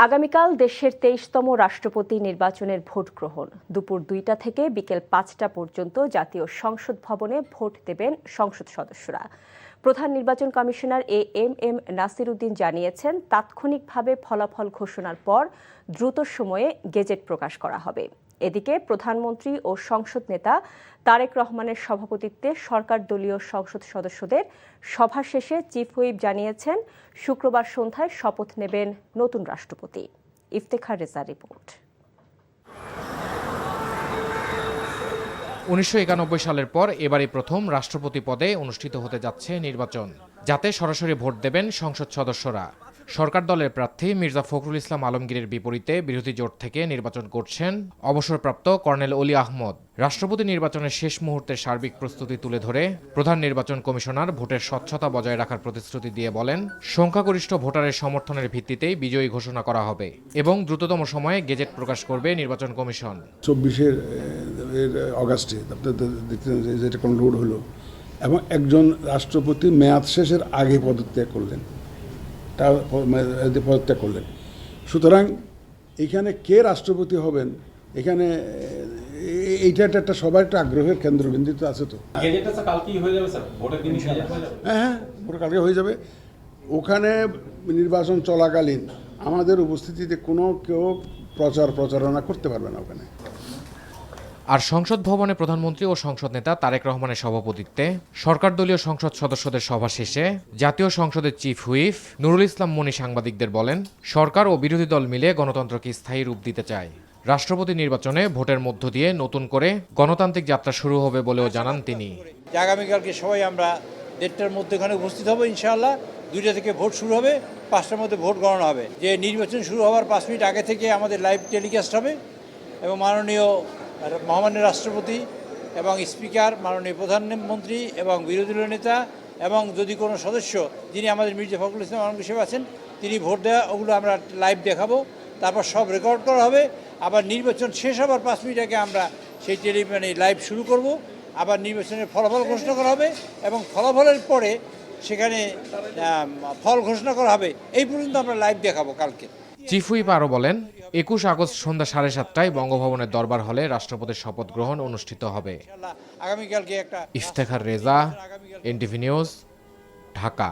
আগামীকাল দেশের ২৩তম রাষ্ট্রপতি নির্বাচনের ভোট গ্রহণ। দুপুর ২টা থেকে বিকেল ৫টা পর্যন্ত জাতীয় সংসদ ভবনে ভোট দেবেন সংসদ সদস্যরা। প্রধান নির্বাচন কমিশনার এম নাসির উদ্দিন জানিয়েছেন, তাৎক্ষণিকভাবে ফলাফল ঘোষণার পর দ্রুত সময়ে গেজেট প্রকাশ করা হবে। এদিকে প্রধানমন্ত্রী ও সংসদ নেতা তারেক রহমানের সভাপতিত্বে সরকার দলীয় সংসদ সদস্যদের সভা শেষে চিফ হুইপ জানিয়েছেন, শুক্রবার সন্ধ্যায় শপথ নেবেন নতুন রাষ্ট্রপতি। ইফতেখার রেজা রিপোর্ট। ১৯৯১ সালের পর এবারই প্রথম রাষ্ট্রপতি পদে অনুষ্ঠিত হতে যাচ্ছে নির্বাচন, যাতে সরাসরি ভোট দেবেন সংসদ সদস্যরা। সরকার দলের প্রার্থী মির্জা ফখরুল ইসলাম আলমগীরের বিপরীতে বিরোধী জোট থেকে নির্বাচন করছেন অবসরপ্রাপ্ত কর্নেল অলি আহমদ। রাষ্ট্রপতি নির্বাচনের শেষ মুহূর্তের সার্বিক প্রস্তুতি তুলে ধরে প্রধান নির্বাচন কমিশনার ভোটের স্বচ্ছতা বজায় রাখার প্রতিশ্রুতি দিয়ে বলেন, সংখ্যাগরিষ্ঠ ভোটারের সমর্থনের ভিত্তিতেই বিজয়ী ঘোষণা করা হবে এবং দ্রুততম সময়ে গেজেট প্রকাশ করবে নির্বাচন কমিশন। ২৪ অগাস্টে আপনাদের দেখতে যেটা কনক্লুড হলো এবং একজন রাষ্ট্রপতি মেয়াদ শেষের আগে পদত্যাগ করলেন, সুতরাং এখানে কে রাষ্ট্রপতি হবেন, এখানে এইটা একটা সবার একটা আগ্রহের কেন্দ্রবিন্দুতে আছে। তো হ্যাঁ, ভোট কালকে হয়ে যাবে। ওখানে নির্বাচন চলাকালীন আমাদের উপস্থিতিতে কেউ প্রচারণা করতে পারবে না ওখানে। আর সংসদ ভবনে প্রধানমন্ত্রী ও সংসদ নেতা তারেক রহমানের সভাপতিত্বে সরকার দলীয় সংসদ সদস্যদের সভা শেষে জাতীয় সংসদের চিফ হুইপ নুরুল ইসলাম মনি সাংবাদিকদের বলেন, সরকার ও বিরোধী দল মিলে গণতন্ত্রকে স্থায়ী রূপ দিতে চায়। রাষ্ট্রপতি নির্বাচনে ভোটের মধ্য দিয়ে নতুন করে গণতান্ত্রিক যাত্রা শুরু হবে বলেও জানান তিনি। আগামীকালকে সবাই আমরা ১:৩০টার মধ্যে এখানে উপস্থিত হবো ইনশাআল্লাহ। ২টা থেকে ভোট শুরু হবে, ৫টার মধ্যে ভোট গণনা হবে। যে নির্বাচন শুরু হওয়ার ৫ মিনিট আগে থেকে আমাদের লাইভ টেলিকাস্ট হবে এবং মাননীয় মহামান্য রাষ্ট্রপতি এবং স্পিকার, মাননীয় প্রধানমন্ত্রী এবং বিরোধী দলীয় নেতা এবং যদি কোনো সদস্য যিনি আমাদের মির্জা ফখরুল ইসলাম আলমগীর হিসেবে আছেন তিনি ভোট দেওয়া, ওগুলো আমরা লাইভ দেখাবো। তারপর সব রেকর্ড করা হবে। আবার নির্বাচন শেষ হবার 5 মিনিট আগে আমরা সেই লাইভ শুরু করব। আবার নির্বাচনের ফলাফল ঘোষণা করা হবে এবং ফলাফলের পরে সেখানে ফল ঘোষণা করা হবে। এই পর্যন্ত আমরা লাইভ দেখাবো কালকে। চিফ হুইপ আরও বলেন, ২১ আগস্ট সন্ধ্যা ৭:৩০টায় বঙ্গভবনের দরবার হলে রাষ্ট্রপতির শপথ গ্রহণ অনুষ্ঠিত হবে। আগামীকালকে একটা ইফতেখার রেজা, এনটিভি নিউজ, ঢাকা।